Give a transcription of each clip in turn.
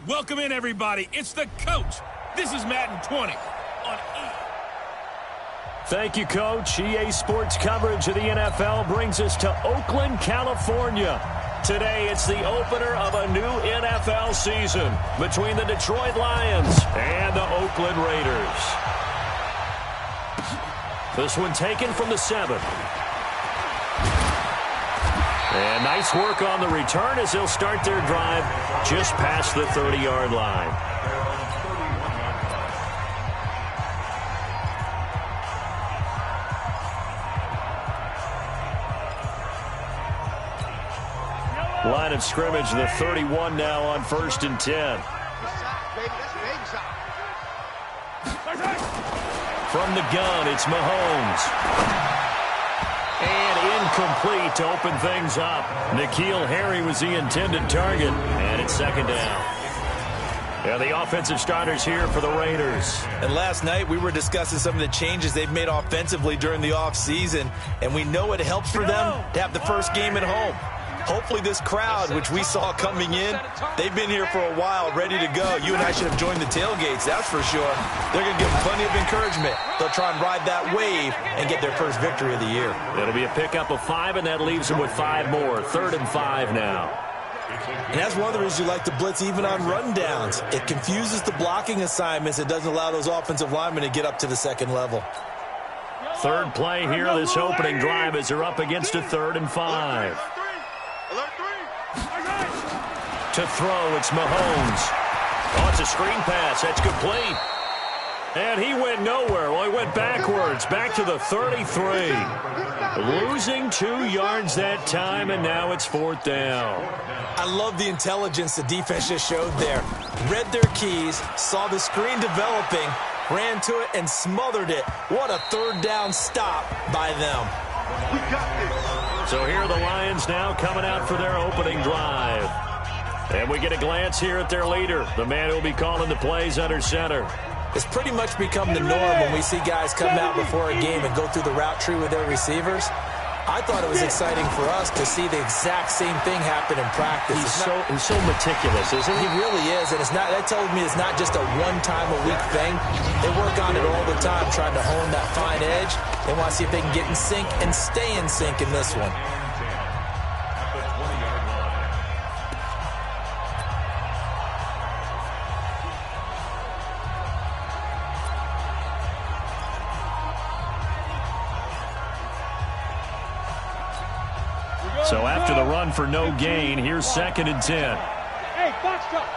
Welcome in, everybody. It's the coach. This is Madden 20 on E. Thank you, Coach. EA Sports coverage of the NFL brings us to Oakland, California. Today, it's the opener of a new NFL season between the Detroit Lions and the Oakland Raiders. This one taken from the 7. And nice work on the return as they'll start their drive just past the 30-yard line. Line of scrimmage, the 31 now on 1st and 10. From the gun, it's Mahomes. And incomplete to open things up. N'Keal Harry was the intended target, and it's 2nd down. Yeah, the offensive starters here for the Raiders. And last night we were discussing some of the changes they've made offensively during the offseason, and we know it helps for them to have the first game at home. Hopefully this crowd, which we saw coming in, they've been here for a while, ready to go. You and I should have joined the tailgates, that's for sure. They're going to give them plenty of encouragement. They'll try and ride that wave and get their first victory of the year. It'll be a pickup of 5, and that leaves them with 5 more. 3rd and 5 now. And that's one of the reasons you like to blitz even on rundowns. It confuses the blocking assignments. It doesn't allow those offensive linemen to get up to the second level. Third play here, this opening drive as they're up against a 3rd and 5. To throw, it's Mahomes. Oh, it's a screen pass. That's complete. And he went nowhere. Well, he went backwards, back to the 33. Losing 2 yards that time, and now it's 4th down. I love the intelligence the defense just showed there. Read their keys, saw the screen developing, ran to it, and smothered it. What a 3rd down stop by them. So here are the Lions now coming out for their opening drive. And we get a glance here at their leader, the man who will be calling the plays under center. It's pretty much become the norm when we see guys come out before a game and go through the route tree with their receivers. I thought it was exciting for us to see the exact same thing happen in practice. He's so meticulous, isn't he? He really is, and that tells me it's not just a one-time-a-week thing. They work on it all the time, trying to hone that fine edge. They want to see if they can get in sync and stay in sync in this one. So after the run for no gain, here's 2nd and 10. Hey, box truck.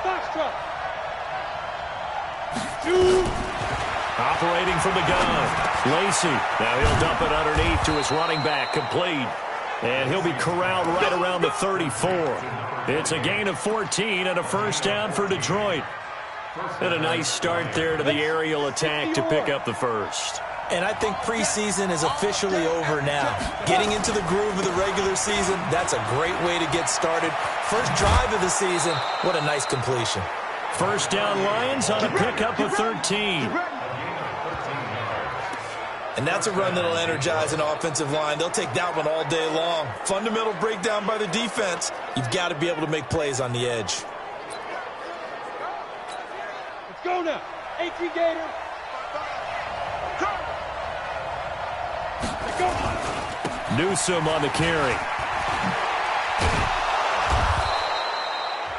Operating from the gun. Lacey. Now he'll dump it underneath to his running back. Complete. And he'll be corralled right around the 34. It's a gain of 14 and a 1st down for Detroit. And a nice start there to the aerial attack to pick up the 1st. And I think preseason is officially over now. Getting into the groove of the regular season, that's a great way to get started. First drive of the season, what a nice completion. 1st down Lions on a pickup of 13. And that's a run that'll energize an offensive line. They'll take that one all day long. Fundamental breakdown by the defense. You've got to be able to make plays on the edge. Let's go now. 18 Gator. Newsome on the carry.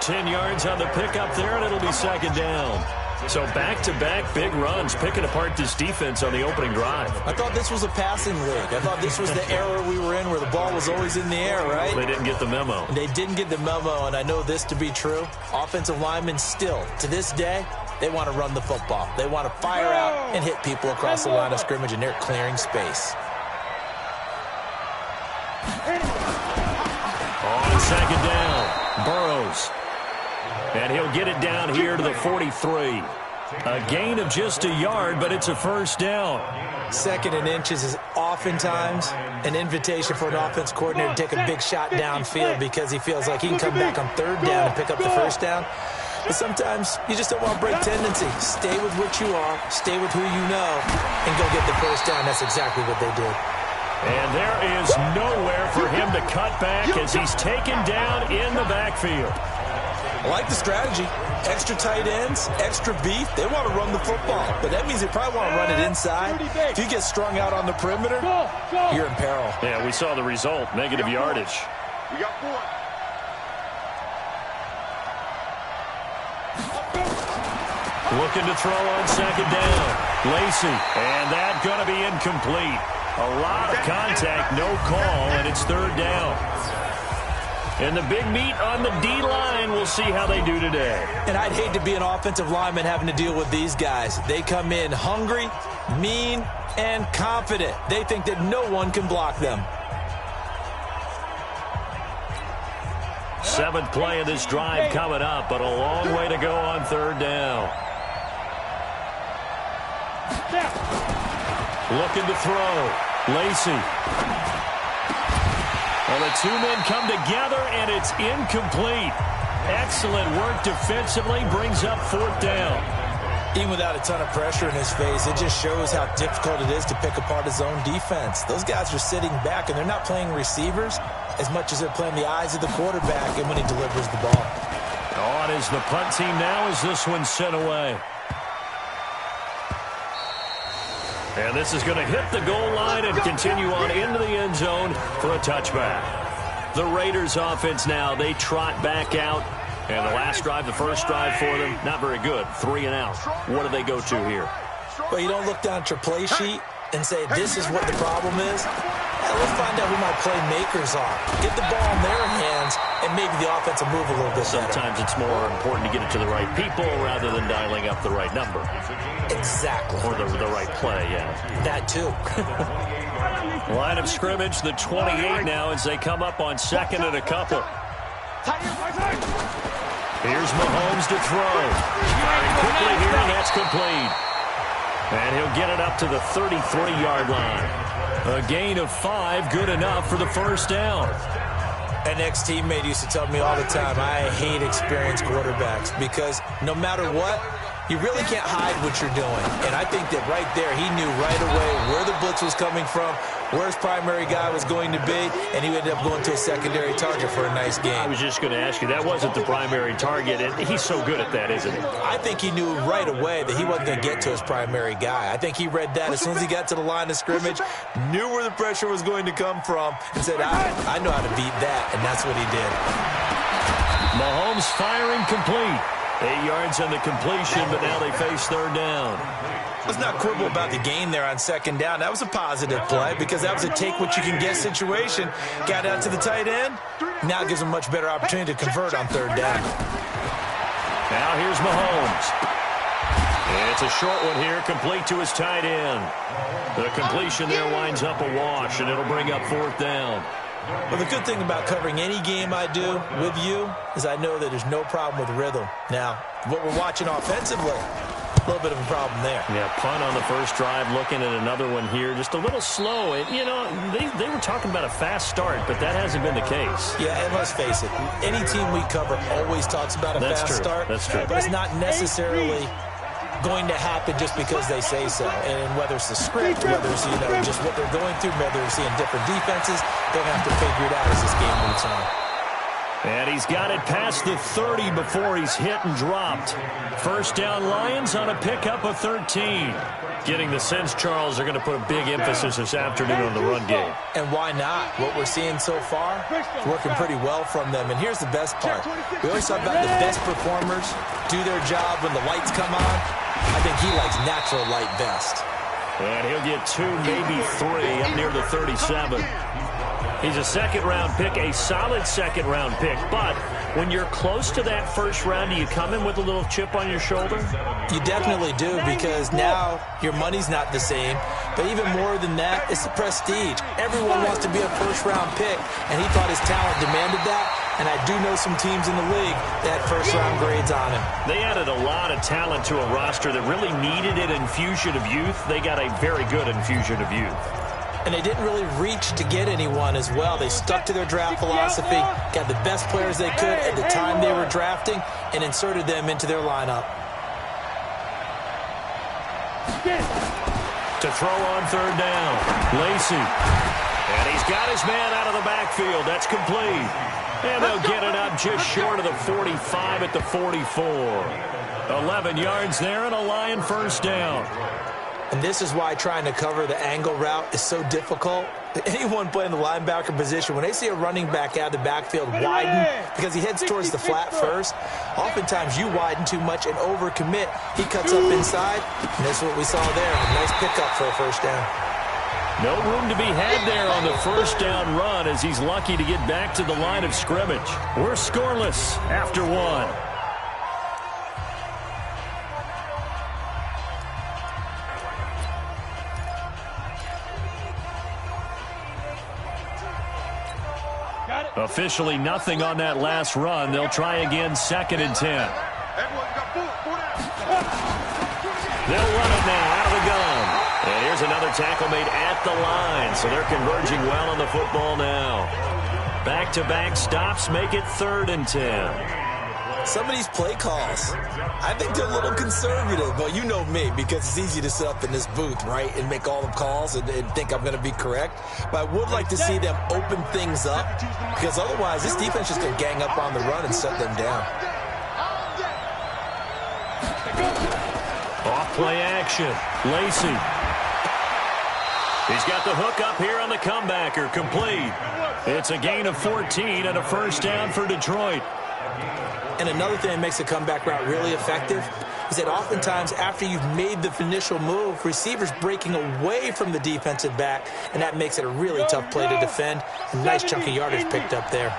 10 yards on the pickup there, and it'll be 2nd down. So back-to-back big runs, picking apart this defense on the opening drive. I thought this was a passing league. I thought this was the era we were in where the ball was always in the air, right? They didn't get the memo. They didn't get the memo, and I know this to be true. Offensive linemen still, to this day, they want to run the football. They want to fire out and hit people across the line of scrimmage, and they're clearing space. On 2nd down, Burrows. And he'll get it down here to the 43. A gain of just a yard, but it's a 1st down. 2nd and inches is oftentimes an invitation for an offense coordinator to take a big shot downfield because he feels like he can come back on 3rd down and pick up the 1st down. But sometimes you just don't want to break tendency. Stay with what you are, stay with who you know, and go get the 1st down. That's exactly what they did. And there is nowhere for him to cut back as he's taken down in the backfield. I like the strategy. Extra tight ends, extra beef. They want to run the football, but that means they probably want to run it inside. If you get strung out on the perimeter, you're in peril. Yeah, we saw the result, negative yardage. We got 4. Looking to throw on second down. Lacey, and that's going to be incomplete. A lot of contact, no call, and it's third down. And the big meat on the D-line, we'll see how they do today. And I'd hate to be an offensive lineman having to deal with these guys. They come in hungry, mean, and confident. They think that no one can block them. 7th play of this drive coming up, but a long way to go on third down. Looking to throw. Lacey. Well, the two men come together, and it's incomplete. Excellent work defensively, brings up 4th down. Even without a ton of pressure in his face, it just shows how difficult it is to pick apart his own defense. Those guys are sitting back, and they're not playing receivers as much as they're playing the eyes of the quarterback and when he delivers the ball. On is the punt team now as this one's sent away. And this is going to hit the goal line and continue on into the end zone for a touchback. The Raiders offense now, they trot back out. And the last drive, the first drive for them, not very good. 3 and out. What do they go to here? Well, you don't look down at your play sheet and say, this is what the problem is. Let's find out who my playmakers are. Get the ball in their hands, and maybe the offense will move a little bit better. Sometimes it's more important to get it to the right people rather than dialing up the right number. Exactly. Or the right play, yeah. That too. Line of scrimmage, the 28 now as they come up on 2nd and a couple. Here's Mahomes to throw. And quickly here, that's complete. And he'll get it up to the 33-yard line. A gain of 5, good enough for the first down. An ex-teammate used to tell me all the time, I hate experienced quarterbacks because no matter what, you really can't hide what you're doing. And I think that right there, he knew right away where the blitz was coming from, where his primary guy was going to be, and he ended up going to a secondary target for a nice game. I was just going to ask you, that wasn't the primary target, and he's so good at that, isn't he? I think he knew right away that he wasn't going to get to his primary guy. I think he read that as soon as he got to the line of scrimmage, knew where the pressure was going to come from, and said, I know how to beat that, and that's what he did. Mahomes firing complete. 8 yards on the completion, but now they face third down. Let's not quibble about the gain there on second down. That was a positive play because that was a take-what-you-can-get situation. Got out to the tight end. Now it gives him a much better opportunity to convert on third down. Now here's Mahomes. And it's a short one here, complete to his tight end. The completion there winds up a wash, and it'll bring up 4th down. Well, the good thing about covering any game I do with you is I know that there's no problem with rhythm. Now, what we're watching offensively, a little bit of a problem there. Yeah, punt on the first drive, looking at another one here. Just a little slow. You know, they were talking about a fast start, but that hasn't been the case. Yeah, and let's face it, any team we cover always talks about a fast start. That's true. But it's not necessarily going to happen just because they say so. And whether it's the script, whether it's, just what they're going through, whether they're seeing different defenses, they're going to have to figure it out as this game moves on. And he's got it past the 30 before he's hit and dropped. First down Lions on a pickup of 13. Getting the sense, Charles, are going to put a big emphasis this afternoon on the run game. And why not? What we're seeing so far, it's working pretty well from them. And here's the best part. We always talk about the best performers do their job when the lights come on. I think he likes natural light best. And he'll get 2, maybe 3 up near the 37. He's a second-round pick, a solid second-round pick. But when you're close to that first round, do you come in with a little chip on your shoulder? You definitely do, because now your money's not the same. But even more than that, it's the prestige. Everyone wants to be a first-round pick, and he thought his talent demanded that. And I do know some teams in the league that first-round grades on him. They added a lot of talent to a roster that really needed an infusion of youth. They got a very good infusion of youth. And they didn't really reach to get anyone as well. They stuck to their draft philosophy, got the best players they could at the time they were drafting, and inserted them into their lineup. To throw on third down, Lacey. And he's got his man out of the backfield. That's complete. And they'll get it up just short of the 45 at the 44. 11 yards there and a Lion first down. And this is why trying to cover the angle route is so difficult. Anyone playing the linebacker position, when they see a running back out of the backfield widen because he heads towards the flat first, oftentimes you widen too much and overcommit. He cuts up inside, and that's what we saw there. A nice pickup for a first down. No room to be had there on the first down run as he's lucky to get back to the line of scrimmage. We're scoreless after one. Officially nothing on that last run. They'll try again, 2nd and 10. They'll run it now out of the gun. And here's another tackle made at the line. So they're converging well on the football now. Back-to-back stops make it 3rd and 10. Some of these play calls, I think they're a little conservative. Well, you know me, because it's easy to sit up in this booth, right, and make all the calls and think I'm going to be correct. But I would like to see them open things up, because otherwise this defense is going to gang up on the run and shut them down. Off-play action. Lacey. He's got the hook up here on the comebacker. Complete. It's a gain of 14 and a first down for Detroit. And another thing that makes the comeback route really effective is that oftentimes after you've made the initial move, receivers breaking away from the defensive back, and that makes it a really tough play to defend. A nice chunk of yardage picked up there.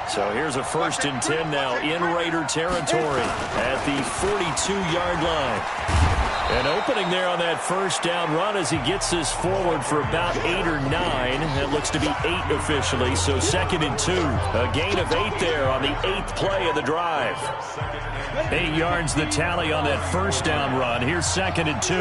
So here's a 1st and 10 now in Raider territory at the 42-yard line. An opening there on that first down run as he gets this forward for about 8 or 9. That looks to be 8 officially, so 2nd and 2. A gain of 8 there on the 8th play of the drive. 8 yards the tally on that first down run. Here's 2nd and 2.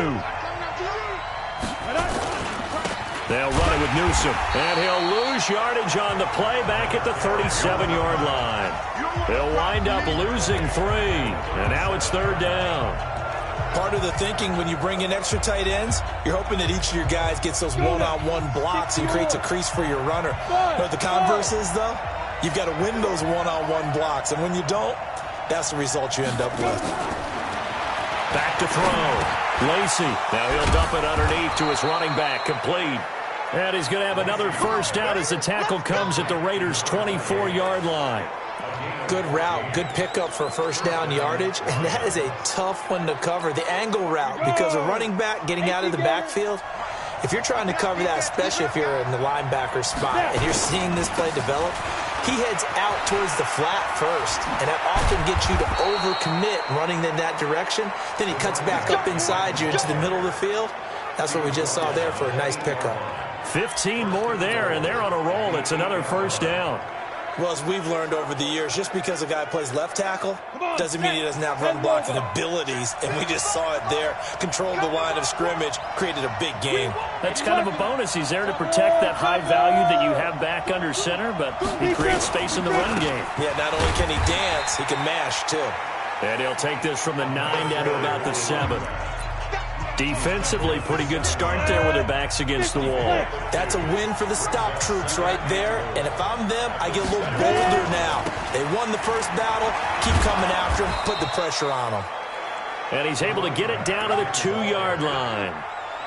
They'll run it with Newsom, and he'll lose yardage on the play back at the 37-yard line. They'll wind up losing 3, and now it's 3rd down. Part of the thinking when you bring in extra tight ends, you're hoping that each of your guys gets those one-on-one blocks and creates a crease for your runner. But the converse is, though, you've got to win those one-on-one blocks. And when you don't, that's the result you end up with. Back to throw. Lacey. Now he'll dump it underneath to his running back. Complete. And he's going to have another first down as the tackle comes at the Raiders' 24-yard line. Good route, good pickup for first down yardage, and that is a tough one to cover. The angle route, because a running back getting out of the backfield, if you're trying to cover that, especially if you're in the linebacker spot and you're seeing this play develop, he heads out towards the flat first, and that often gets you to overcommit running in that direction. Then he cuts back up inside you into the middle of the field. That's what we just saw there for a nice pickup. 15 more there, and they're on a roll. It's another first down. Well, as we've learned over the years, just because a guy plays left tackle doesn't mean he doesn't have run blocking abilities, and we just saw it there. Controlled the line of scrimmage, created a big game. That's kind of a bonus. He's there to protect that high value that you have back under center, but he creates space in the run game. Yeah, not only can he dance, he can mash, too. And he'll take this from the 9 down to about the 7. Defensively, pretty good start there with their backs against the wall. That's a win for the stop troops right there. And if I'm them, I get a little bolder now. They won the first battle. Keep coming after him. Put the pressure on them. And he's able to get it down to the 2-yard line.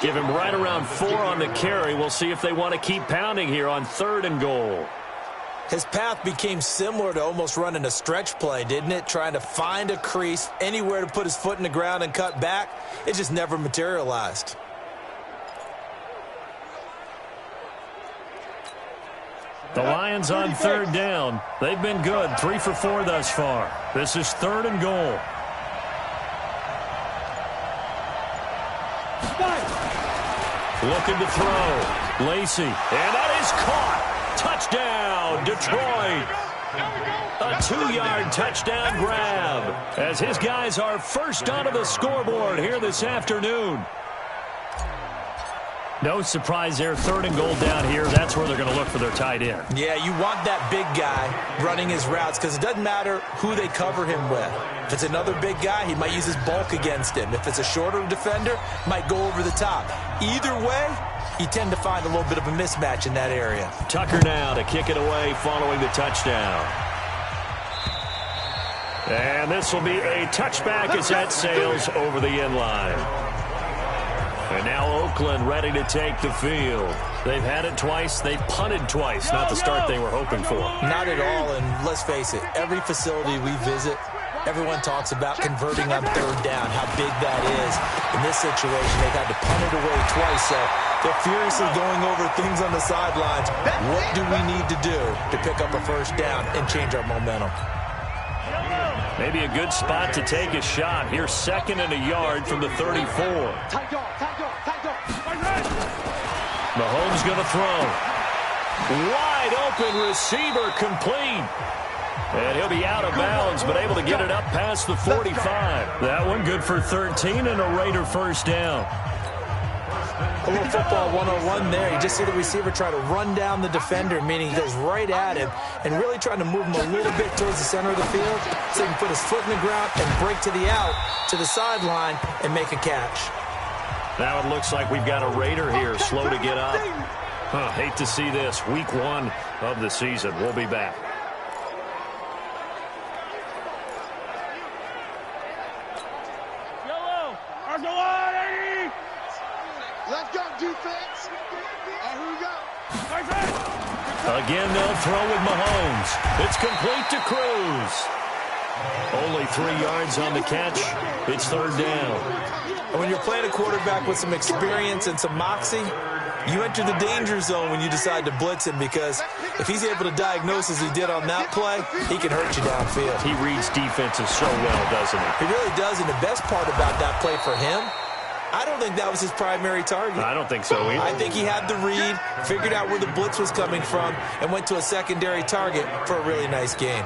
Give him right around 4 on the carry. We'll see if they want to keep pounding here on 3rd and goal. His path became similar to almost running a stretch play, didn't it? Trying to find a crease, anywhere to put his foot in the ground and cut back. It just never materialized. The Lions on 3rd down. They've been good, 3 for 4 thus far. This is 3rd and goal. Looking to throw. Lacey. And that is caught. Touchdown, Detroit. A 2-yard touchdown grab as his guys are first onto the scoreboard here this afternoon. No surprise there, 3rd and goal down here. That's where they're going to look for their tight end. Yeah, you want that big guy running his routes because it doesn't matter who they cover him with. If it's another big guy, he might use his bulk against him. If it's a shorter defender, might go over the top. Either way, you tend to find a little bit of a mismatch in that area. Tucker now to kick it away following the touchdown. And this will be a touchback as that sails over the end line. And now Oakland ready to take the field. They've had it twice. They've punted twice. Not the start they were hoping for. Not at all, and let's face it, every facility we visit, everyone talks about converting on third down, how big that is. In this situation, they've had to punt it away twice, so they're furiously going over things on the sidelines. What do we need to do to pick up a first down and change our momentum? Maybe a good spot to take a shot. Here's 2nd and a yard from the 34. Mahomes going to throw. Wide open receiver complete. And he'll be out of bounds, but able to get it up past the 45. That one good for 13 and a Raider first down. A little football 101 there. You just see the receiver try to run down the defender, meaning he goes right at him and really trying to move him a little bit towards the center of the field so he can put his foot in the ground and break to the out, to the sideline, and make a catch. Now it looks like we've got a Raider here, slow to get up. Hate to see this. Week 1 of the season. We'll be back. Let's go, defense. Here we go. Again, they'll throw with Mahomes. It's complete to Cruz. Only 3 yards on the catch. It's third down. And when you're playing a quarterback with some experience and some moxie, you enter the danger zone when you decide to blitz him, because if he's able to diagnose as he did on that play, he can hurt you downfield. He reads defenses so well, doesn't he? He really does, and the best part about that play for him, I don't think that was his primary target. I don't think so either. I think he had the read, figured out where the blitz was coming from, and went to a secondary target for a really nice gain.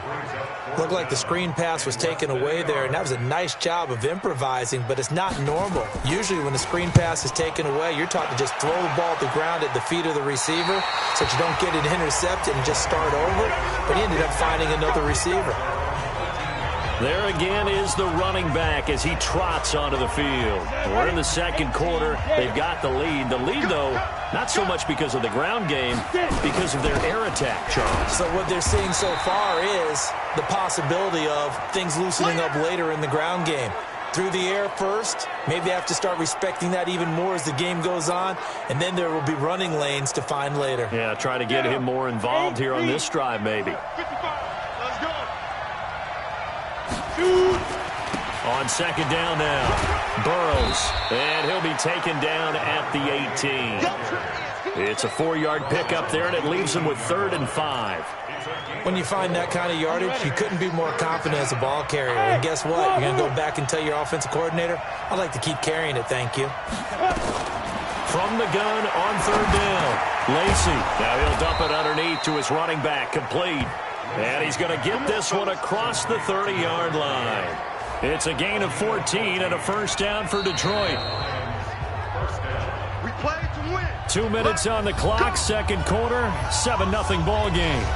Looked like the screen pass was taken away there, and that was a nice job of improvising, but it's not normal. Usually when the screen pass is taken away, you're taught to just throw the ball at the ground at the feet of the receiver so that you don't get it intercepted and just start over, but he ended up finding another receiver. There again is the running back as he trots onto the field. We're in the second quarter. They've got the lead. The lead, though, not so much because of the ground game, because of their air attack, Charles. So what they're seeing so far is the possibility of things loosening up later in the ground game. Through the air first, maybe they have to start respecting that even more as the game goes on, and then there will be running lanes to find later. Yeah, try to get him more involved here on this drive, maybe. On second down now, Burrows, and he'll be taken down at the 18. It's a 4-yard pickup there, and it leaves him with 3rd and 5. When you find that kind of yardage, you couldn't be more confident as a ball carrier. And guess what? You're going to go back and tell your offensive coordinator, I'd like to keep carrying it, thank you. From the gun on 3rd down, Lacy. Now he'll dump it underneath to his running back, complete. And he's going to get this one across the 30-yard line. It's a gain of 14 and a first down for Detroit. We play to win. 2 minutes on the clock, second quarter, 7-0 ball game.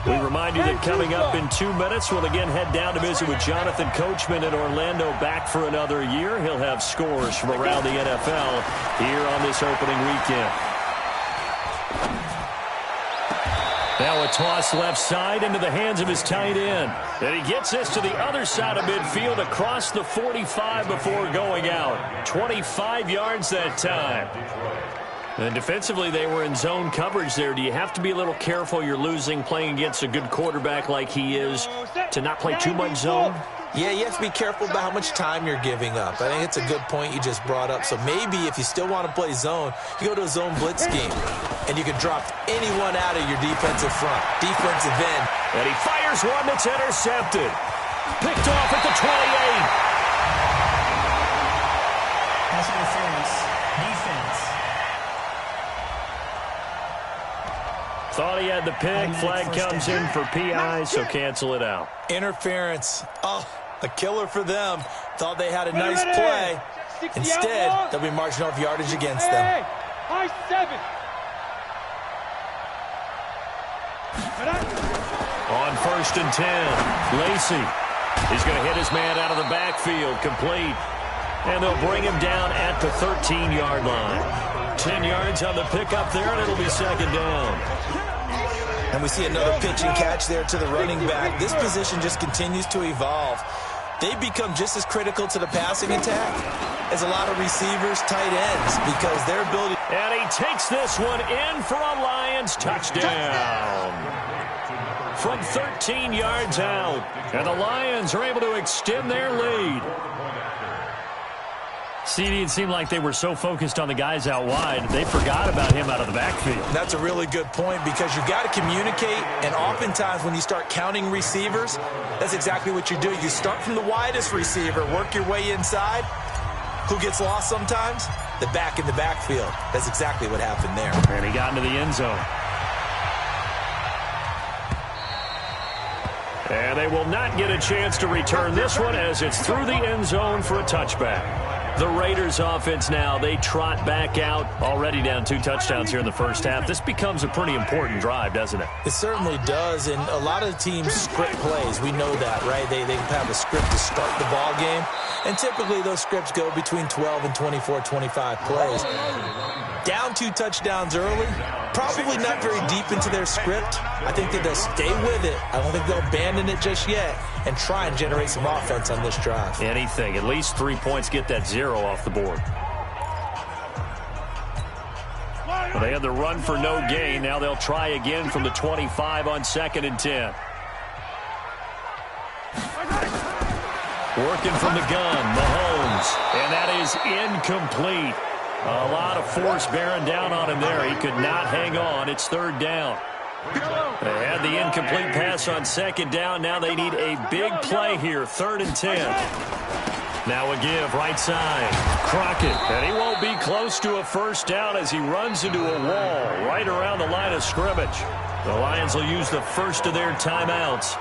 We remind you that coming up in 2 minutes, we'll again head down to visit with Jonathan Coachman in Orlando, back for another year. He'll have scores from around the NFL here on this opening weekend. Now a toss left side into the hands of his tight end. And he gets this to the other side of midfield across the 45 before going out. 25 yards that time. And defensively, they were in zone coverage there. Do you have to be a little careful? You're losing, playing against a good quarterback like he is, to not play too much zone? Yeah, you have to be careful about how much time you're giving up. I think it's a good point you just brought up. So maybe if you still want to play zone, you go to a zone blitz scheme, and you can drop anyone out of your defensive front, defensive end. And he fires one that's intercepted. Picked off at the 28. Pass interference. Defense. Thought he had the pick. Flag comes in for PI, so cancel it out. Interference. Oh, a killer for them. Thought they had a nice play. Instead, they'll be marching off yardage against them. High 7. On 1st and 10, Lacy. He's going to hit his man out of the backfield, complete. And they'll bring him down at the 13-yard line. 10 yards on the pickup there, and it'll be second down. And we see another pitch and catch there to the running back. This position just continues to evolve. They become just as critical to the passing attack as a lot of receivers, tight ends, because their ability. And he takes this one in for a Lions touchdown. From 13 yards out. And the Lions are able to extend their lead. CD, it seemed like they were so focused on the guys out wide, they forgot about him out of the backfield. That's a really good point, because you've got to communicate, and oftentimes when you start counting receivers, that's exactly what you do. You start from the widest receiver, work your way inside. Who gets lost sometimes? The back in the backfield. That's exactly what happened there. And he got into the end zone. And they will not get a chance to return this one as it's through the end zone for a touchback. The Raiders offense now, they trot back out, already down 2 touchdowns here in the first half. This becomes a pretty important drive, doesn't it? It certainly does, and a lot of teams script plays. We know that, right? They have a script to start the ball game, and typically those scripts go between 12 and 24, 25 plays. Down 2 touchdowns early, probably not very deep into their script. I think that they'll stay with it. I don't think they'll abandon it just yet and try and generate some offense on this drive. Anything. At least 3 points, get that 0 off the board. Well, they had the run for no gain. Now they'll try again from the 25 on 2nd and 10. Working from the gun, Mahomes. And that is incomplete. A lot of force bearing down on him there. He could not hang on. It's 3rd down. They had the incomplete pass on 2nd down. Now they need a big play here. 3rd and 10. Now a give, right side. Crockett. And he won't be close to a first down as he runs into a wall right around the line of scrimmage. The Lions will use the first of their timeouts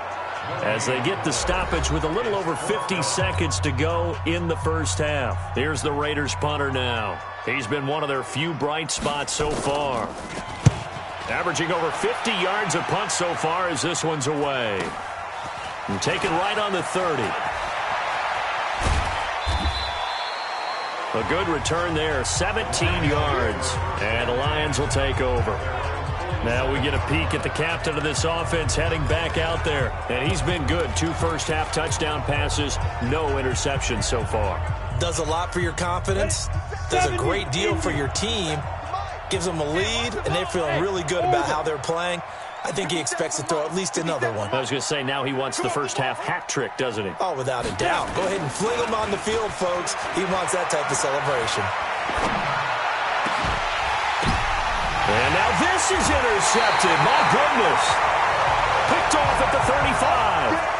as they get the stoppage with a little over 50 seconds to go in the first half. Here's the Raiders punter now. He's been one of their few bright spots so far. Averaging over 50 yards a punt so far as this one's away. And taken right on the 30. A good return there, 17 yards. And the Lions will take over. Now we get a peek at the captain of this offense heading back out there. And he's been good. 2 first-half touchdown passes, no interceptions so far. Does a lot for your confidence. Does a great deal for your team. Gives them a lead, and they're feeling really good about how they're playing. I think he expects to throw at least another one. I was going to say, now he wants the first-half hat trick, doesn't he? Oh, without a doubt. Go ahead and fling him on the field, folks. He wants that type of celebration. And now this is intercepted. My goodness. Picked off at the 35.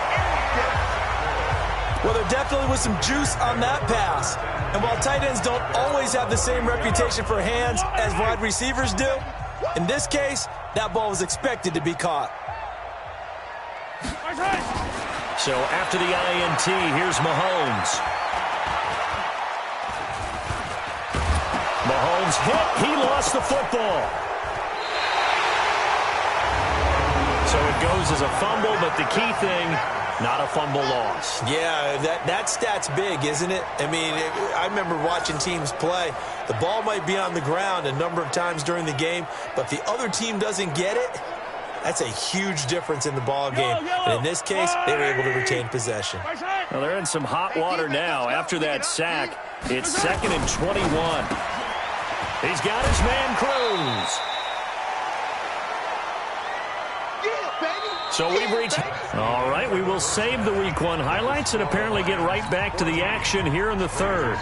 Well, there definitely was some juice on that pass. And while tight ends don't always have the same reputation for hands as wide receivers do, in this case, that ball was expected to be caught. So after the INT, here's Mahomes. Mahomes hit. He lost the football. So it goes as a fumble, but the key thing, not a fumble loss. Yeah, that stat's big, isn't it? I mean, I remember watching teams play. The ball might be on the ground a number of times during the game, but the other team doesn't get it. That's a huge difference in the ball game. And in this case, they were able to retain possession. Well, they're in some hot water now. After that sack, it's 2nd and 21. He's got his man Cruz. So we've reached. All right, we will save the Week 1 highlights and apparently get right back to the action here in the 3rd.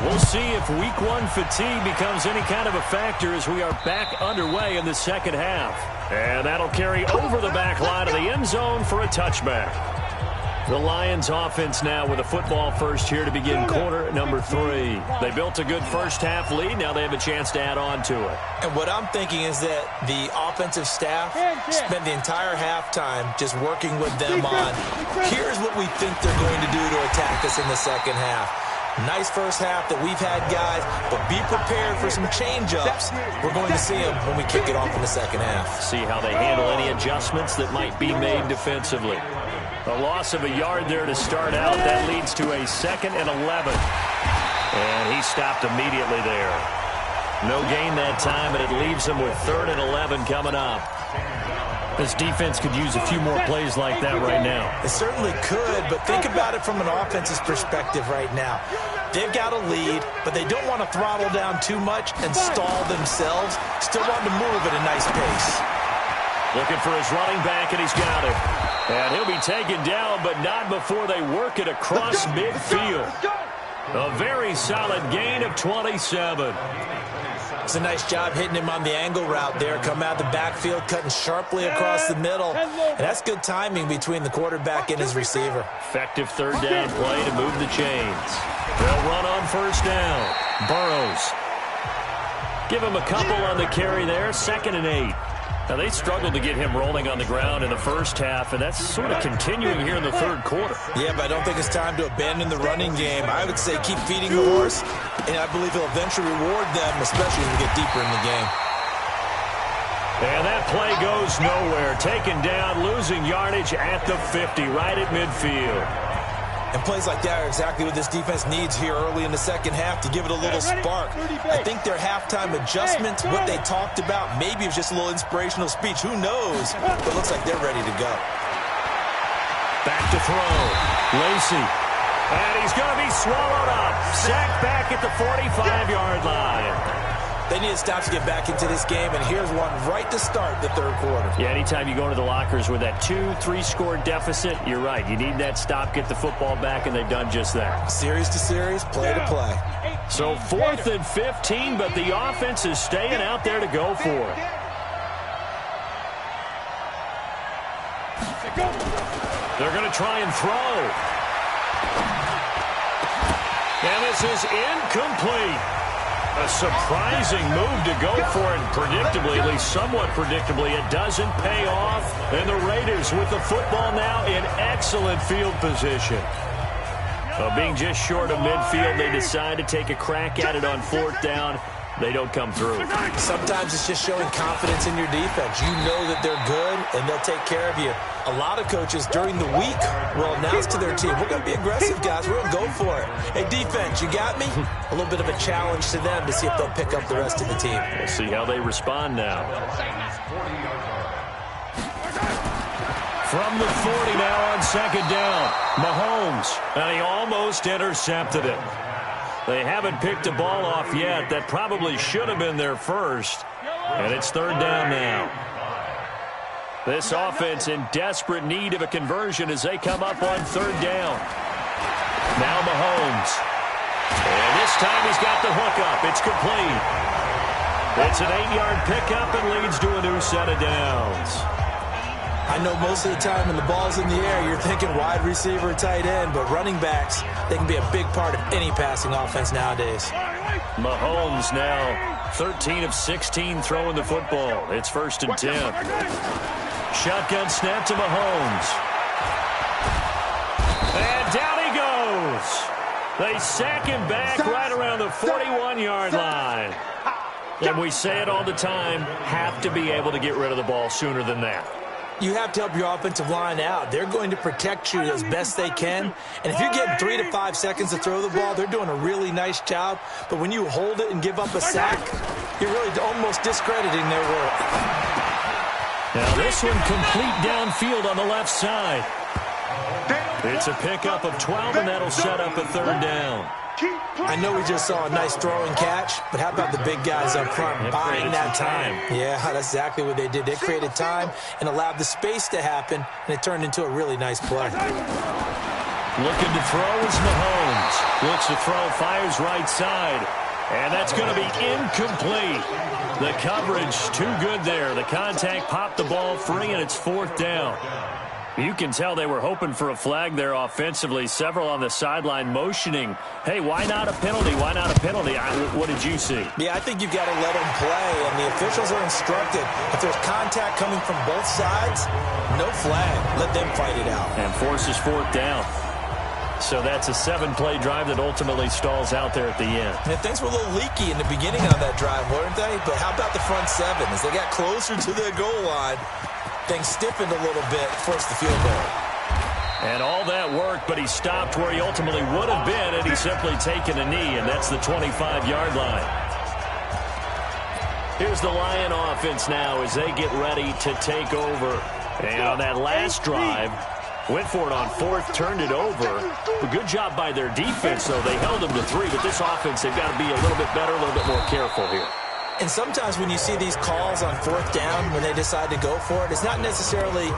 We'll see if Week 1 fatigue becomes any kind of a factor as we are back underway in the second half. And that'll carry over the back line of the end zone for a touchback. The Lions offense now with a football first here to begin quarter number 3. They built a good first-half lead. Now they have a chance to add on to it. And what I'm thinking is that the offensive staff spent the entire halftime just working with them on, here's what we think they're going to do to attack us in the second half. Nice first half that we've had, guys, but be prepared for some change-ups. We're going to see them when we kick it off in the second half. See how they handle any adjustments that might be made defensively. A loss of a yard there to start out. That leads to a 2nd and 11. And he stopped immediately there. No gain that time, and it leaves him with 3rd and 11 coming up. This defense could use a few more plays like that right now. It certainly could, but think about it from an offense's perspective right now. They've got a lead, but they don't want to throttle down too much and stall themselves. Still want to move at a nice pace. Looking for his running back, and he's got it. And he'll be taken down, but not before they work it across midfield. A very solid gain of 27. It's a nice job hitting him on the angle route there. Come out the backfield, cutting sharply across the middle. And that's good timing between the quarterback and his receiver. Effective 3rd down play to move the chains. They'll run on 1st down. Burrows. Give him a couple on the carry there. 2nd and 8. Now, they struggled to get him rolling on the ground in the first half, and that's sort of continuing here in the 3rd quarter. Yeah, but I don't think it's time to abandon the running game. I would say keep feeding the horse, and I believe he'll eventually reward them, especially when we get deeper in the game. And that play goes nowhere. Taken down, losing yardage at the 50, right at midfield. And plays like that are exactly what this defense needs here early in the 2nd half to give it a little spark. I think their halftime adjustments, what they talked about, maybe it was just a little inspirational speech. Who knows? But it looks like they're ready to go. Back to throw. Lacy. And he's going to be swallowed up. Sacked back at the 45-yard line. They need to stop to get back into this game, and here's one right to start the 3rd quarter. Yeah, anytime you go into the lockers with that 2-3 score deficit, you're right. You need that stop, get the football back, and they've done just that. Series to series, play to play. So 4th and 15, but the offense is staying out there to go for it. They're going to try and throw. And this is incomplete. A surprising move to go for it. Predictably, at least somewhat predictably, it doesn't pay off. And the Raiders with the football now in excellent field position. Being just short of midfield, they decide to take a crack at it on 4th down. They don't come through. Sometimes it's just showing confidence in your defense. You know that they're good, and they'll take care of you. A lot of coaches during the week will announce to their team, we're going to be aggressive, guys. We're going to go for it. Hey, defense, you got me? A little bit of a challenge to them to see if they'll pick up the rest of the team. We'll see how they respond now. From the 40 now on 2nd down. Mahomes, and he almost intercepted it. They haven't picked a ball off yet. That probably should have been their first. And it's 3rd down now. This offense in desperate need of a conversion as they come up on 3rd down. Now Mahomes. And this time he's got the hook up. It's complete. It's an 8-yard pickup and leads to a new set of downs. I know most of the time when the ball's in the air, you're thinking wide receiver, tight end, but running backs, they can be a big part of any passing offense nowadays. Mahomes now 13 of 16 throwing the football. It's 1st and 10. Shotgun snap to Mahomes. And down he goes. They sack him back right around the 41-yard line. And we say it all the time, have to be able to get rid of the ball sooner than that. You have to help your offensive line out. They're going to protect you as best they can. And if you're getting 3 to 5 seconds to throw the ball, they're doing a really nice job. But when you hold it and give up a sack, you're really almost discrediting their work. Now this one complete downfield on the left side. It's a pickup of 12, and that'll set up a 3rd down. I know we just saw a nice throw and catch, but how about the big guys up front buying that time? Yeah, that's exactly what they did. They created time and allowed the space to happen, and it turned into a really nice play. Looking to throw is Mahomes. Looks to throw, fires right side. And that's going to be incomplete. The coverage too good there. The contact popped the ball free, and it's 4th down. You can tell they were hoping for a flag there offensively. Several on the sideline motioning, hey, why not a penalty? Why not a penalty? What did you see? Yeah, I think you've got to let them play, and the officials are instructed. If there's contact coming from both sides, no flag. Let them fight it out. And forces 4th down. So that's a 7-play drive that ultimately stalls out there at the end. And things were a little leaky in the beginning on that drive, weren't they? But how about the front 7? As they got closer to the goal line, things stiffened a little bit, forced the field goal. And all that worked, but he stopped where he ultimately would have been, and he's simply taken a knee, and that's the 25-yard line. Here's the Lion offense now as they get ready to take over. And on that last drive, went for it on fourth, turned it over. A good job by their defense, though. They held them to 3, but this offense, they've got to be a little bit better, a little bit more careful here. And sometimes when you see these calls on fourth down, when they decide to go for it, it's not necessarily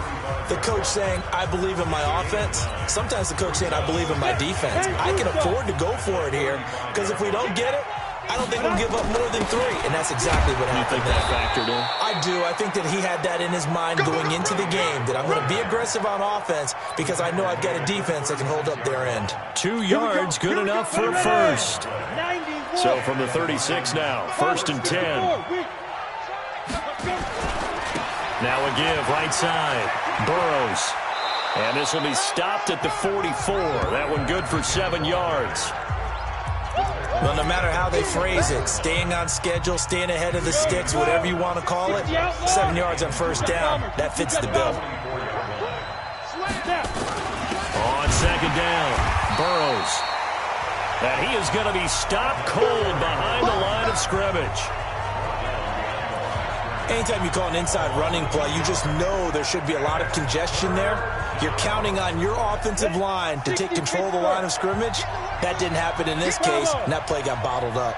the coach saying, I believe in my offense. Sometimes the coach saying, I believe in my defense. I can afford to go for it here because if we don't get it, I don't think we'll give up more than 3, and that's exactly what happened. You think that factored in? I do. I think that he had that in his mind going into the game, that I'm going to be aggressive on offense because I know I've got a defense that can hold up their end. 2 yards, good enough for a first. So from the 36 now, 1st and 10. Now a give, right side. Burrows. And this will be stopped at the 44. That one good for 7 yards. Well, no matter how they phrase it, staying on schedule, staying ahead of the sticks, whatever you want to call it, 7 yards on first down, that fits the bill. On 2nd down, Burrows. And he is going to be stopped cold behind the line of scrimmage. Anytime you call an inside running play, you just know there should be a lot of congestion there. You're counting on your offensive line to take control of the line of scrimmage. That didn't happen in this case, and that play got bottled up.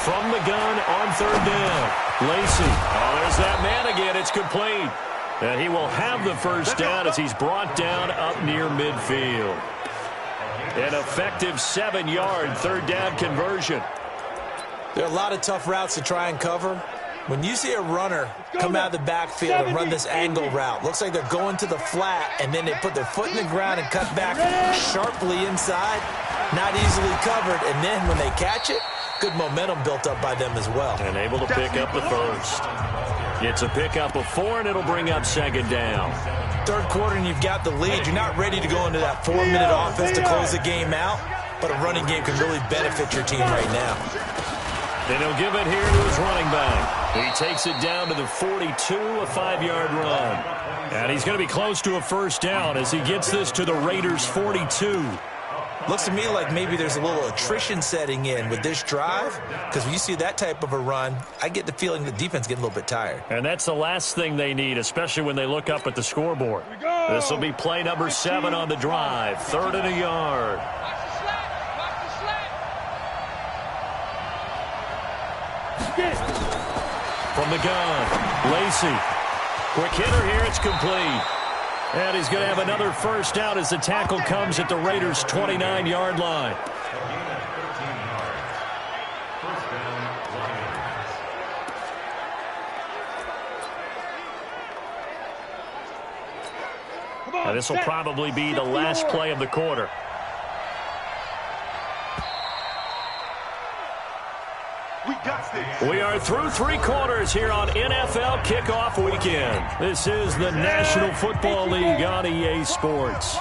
From the gun on 3rd down, Lacy. Oh, there's that man again. It's complete. And he will have the first down as he's brought down up near midfield. An effective 7-yard 3rd down conversion. There are a lot of tough routes to try and cover. When you see a runner come out of the backfield and run this angle route, looks like they're going to the flat, and then they put their foot in the ground and cut back sharply inside, not easily covered. And then when they catch it, good momentum built up by them as well. And able to pick up the first. It's a pickup of 4, and it'll bring up 2nd down. 3rd quarter, and you've got the lead. You're not ready to go into that 4-minute offense to close the game out, but a running game can really benefit your team right now. And he'll give it here to his running back. He takes it down to the 42, a 5-yard run. And he's going to be close to a first down as he gets this to the Raiders' 42. Looks to me like maybe there's a little attrition setting in with this drive, because when you see that type of a run, I get the feeling the defense getting a little bit tired. And that's the last thing they need, especially when they look up at the scoreboard. This will be play number 7 on the drive, 3rd and a yard. From the gun, Lacy. Quick hitter here, it's complete. And he's going to have another first down as the tackle comes at the Raiders' 29-yard line. And this will probably be the last play of the quarter. We are through 3 quarters here on NFL Kickoff Weekend. This is the National Football League on EA Sports.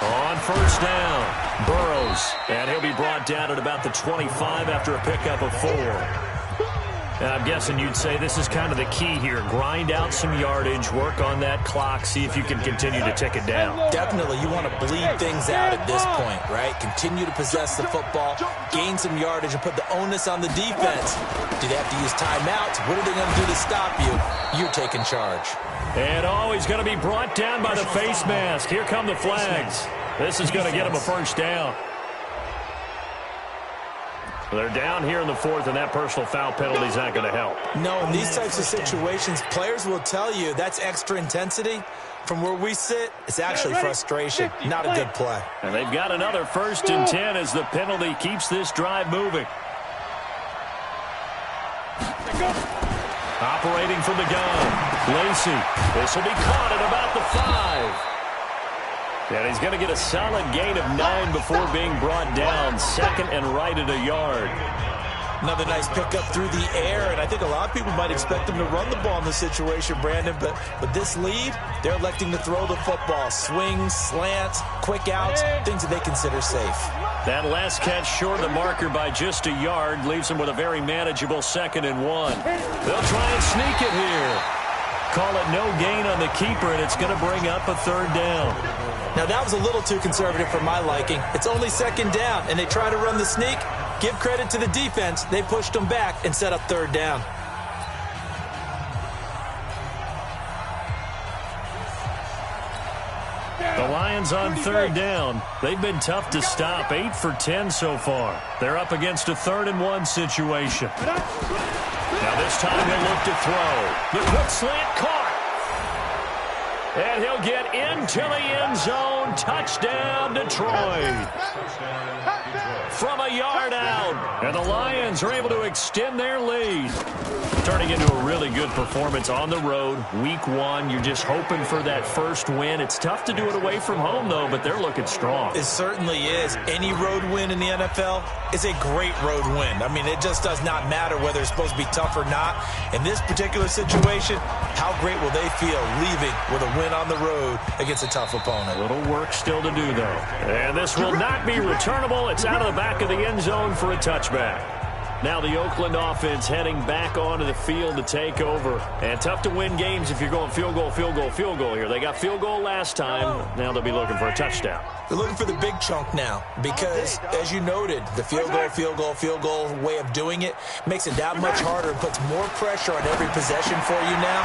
On first down, Burrows. And he'll be brought down at about the 25 after a pickup of 4. And I'm guessing you'd say this is kind of the key here. Grind out some yardage, work on that clock, see if you can continue to tick it down. Definitely. You want to bleed things out at this point, right? Continue to possess the football, gain some yardage, and put the onus on the defense. Do they have to use timeouts? What are they going to do to stop you? You're taking charge. And he's going to be brought down by the face mask. Here come the flags. This is going to get him a first down. They're down here in the 4th, and that personal foul penalty is not going to help. No, in these types of situations, players will tell you that's extra intensity. From where we sit, it's actually frustration, not a good play. And they've got another 1st and 10 as the penalty keeps this drive moving. Operating from the gun, Lacy. This will be caught at about the 5. And he's going to get a solid gain of 9 before being brought down. 2nd and right at a yard. Another nice pickup through the air, and I think a lot of people might expect them to run the ball in this situation, Brandon, but this lead, they're electing to throw the football. Swings, slants, quick outs, things that they consider safe. That last catch short of the marker by just a yard leaves them with a very manageable 2nd and 1. They'll try and sneak it here. Call it no gain on the keeper, and it's going to bring up a 3rd down. Now, that was a little too conservative for my liking. It's only 2nd down, and they try to run the sneak. Give credit to the defense. They pushed them back and set up 3rd down. The Lions on 3rd down. They've been tough to stop. 8 for 10 so far. They're up against a 3rd and 1 situation. Now this time he'll look to throw. The quick slant caught. And he'll get into the end zone. Touchdown, Detroit. From a yard out. And the Lions are able to extend their lead. Turning into a really good performance on the road. Week 1, you're just hoping for that first win. It's tough to do it away from home, though, but they're looking strong. It certainly is. Any road win in the NFL is a great road win. I mean, it just does not matter whether it's supposed to be tough or not. In this particular situation, how great will they feel leaving with a win on the road against a tough opponent? A little work still to do, though. And this will not be returnable. It's out of the back of the end zone for a touchback. Now the Oakland offense heading back onto the field to take over. And tough to win games if you're going field goal, field goal, field goal here. They got field goal last time. Now they'll be looking for a touchdown. They're looking for the big chunk now because, as you noted, the field goal way of doing it makes it that much harder and puts more pressure on every possession for you now.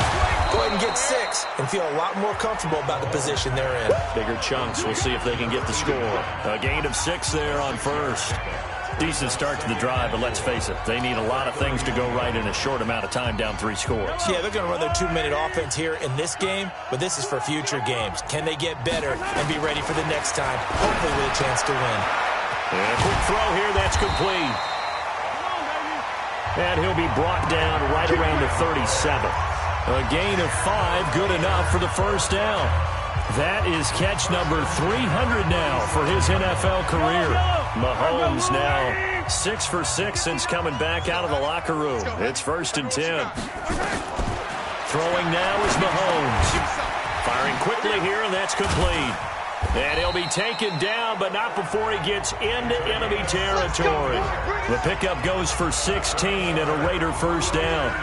Go ahead and get 6 and feel a lot more comfortable about the position they're in. Bigger chunks. We'll see if they can get the score. A gain of 6 there on first. Decent start to the drive, but let's face it, they need a lot of things to go right in a short amount of time, down 3 scores. Yeah, they're going to run their 2-minute offense here in this game, but this is for future games. Can they get better and be ready for the next time, hopefully with a chance to win? And a quick throw here, that's complete. And he'll be brought down right around the 37. A gain of 5, good enough for the first down. That is catch number 300 now for his NFL career. Mahomes now 6 for 6 since coming back out of the locker room. It's 1st and 10. Throwing now is Mahomes. Firing quickly here, and that's complete. And he'll be taken down, but not before he gets into enemy territory. The pickup goes for 16 and a Raider first down.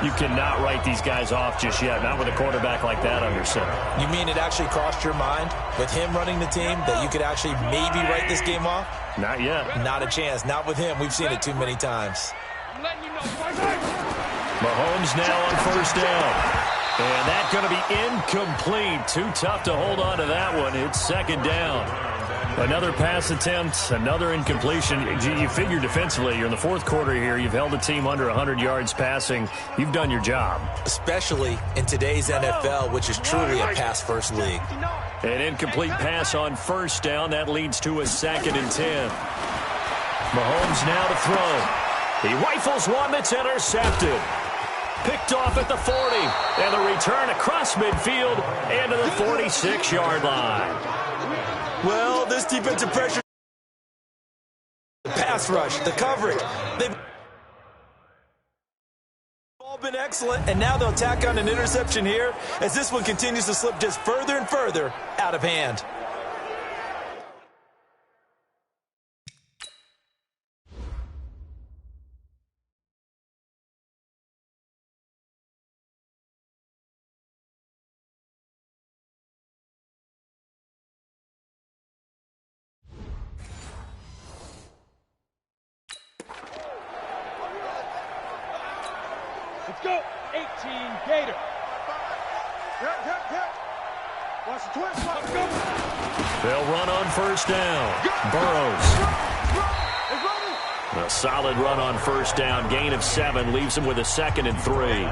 You cannot write these guys off just yet, not with a quarterback like that under center. You mean it actually crossed your mind with him running the team that you could actually maybe write this game off? Not yet. Not a chance. Not with him. We've seen it too many times. Mahomes now on first down. And that's going to be incomplete. Too tough to hold on to that one. It's 2nd down. Another pass attempt, another incompletion. You figure defensively, you're in the 4th quarter here. You've held a team under 100 yards passing. You've done your job. Especially in today's NFL, which is truly a pass-first league. An incomplete pass on first down. That leads to a 2nd and 10. Mahomes now to throw. He rifles one that's intercepted. Picked off at the 40. And the return across midfield and to the 46-yard line. Well, this defensive pressure, the pass rush, the coverage, they've all been excellent, and now they'll tack on an interception here as this one continues to slip just further and further out of hand. Let's go. 18 Gator. Watch the twist. Let's go. They'll run on first down. Burrows. A solid run on first down. Gain of 7 leaves them with a 2nd and 3.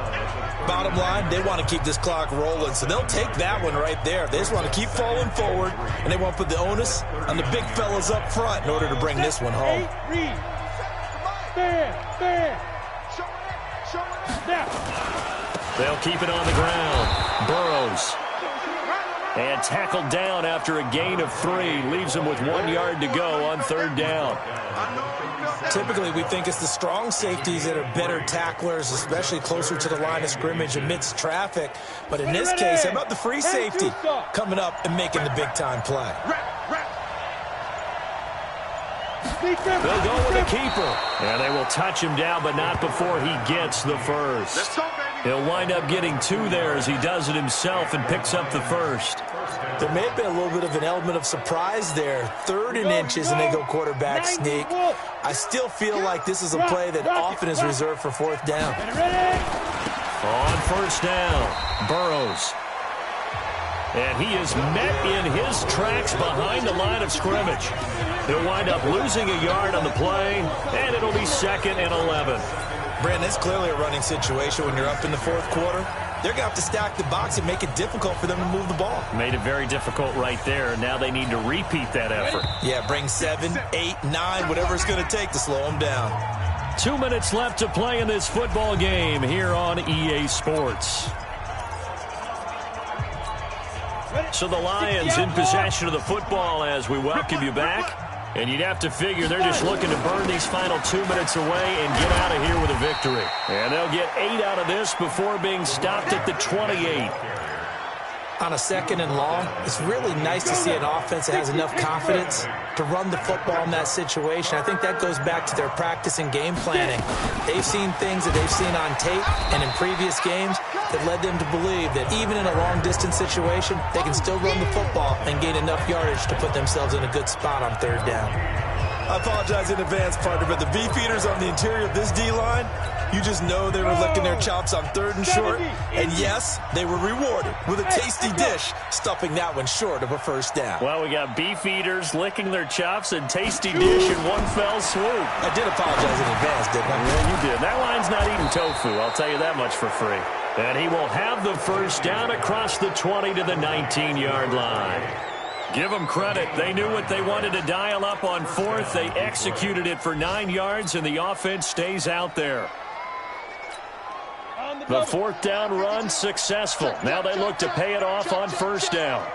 Bottom line, they want to keep this clock rolling, so they'll take that one right there. They just want to keep falling forward, and they want to put the onus on the big fellas up front in order to bring this one home. They'll keep it on the ground. Burrows. And tackled down after a gain of 3. Leaves him with 1 yard to go on 3rd down. Typically, we think it's the strong safeties that are better tacklers, especially closer to the line of scrimmage amidst traffic. But in this case, how about the free safety coming up and making the big-time play? They'll go with a keeper. And they will touch him down, but not before he gets the first. He'll wind up getting 2 there as he does it himself and picks up the first. There may have been a little bit of an element of surprise there. 3rd and inches, and they go quarterback sneak. I still feel like this is a play that often is reserved for 4th down. On 1st down, Burrows. And he is met in his tracks behind the line of scrimmage. He'll wind up losing a yard on the play, and it'll be 2nd and 11. Brandon, it's clearly a running situation when you're up in the 4th quarter. They're going to have to stack the box and make it difficult for them to move the ball. Made it very difficult right there. Now they need to repeat that effort. Yeah, bring 7, 8, 9, whatever it's going to take to slow them down. 2 minutes left to play in this football game here on EA Sports. So the Lions in possession of the football as we welcome you back. And you'd have to figure they're just looking to burn these final 2 minutes away and get out of here with a victory. And they'll get 8 out of this before being stopped at the 28. On a 2nd and long, it's really nice to see an offense that has enough confidence to run the football in that situation. I think that goes back to their practice and game planning. They've seen things that they've seen on tape and in previous games that led them to believe that even in a long-distance situation, they can still run the football and gain enough yardage to put themselves in a good spot on 3rd down. I apologize in advance, partner, but the beefeaters on the interior of this D-line, you just know they were licking their chops on 3rd and short. And yes, they were rewarded with a tasty dish, stuffing that one short of a 1st down. Well, we got beefeaters licking their chops and tasty dish in one fell swoop. I did apologize in advance, didn't I? Yeah, you did. That line's not eating tofu, I'll tell you that much for free. And he will have the 1st down across the 20 to the 19-yard line. Give them credit. They knew what they wanted to dial up on 4th. They executed it for 9 yards, and the offense stays out there. The 4th down run successful. Now they look to pay it off on 1st down.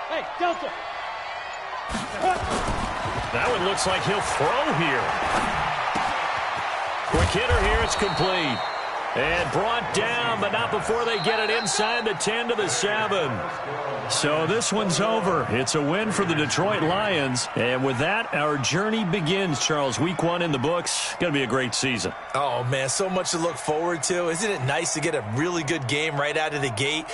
Hey, Delta. That one looks like he'll throw here. Quick hitter here. It's complete. And brought down, but not before they get it inside the 10 to the 7. So this one's over. It's a win for the Detroit Lions. And with that, our journey begins, Charles. Week 1 in the books. Going to be a great season. Oh, man, so much to look forward to. Isn't it nice to get a really good game right out of the gate?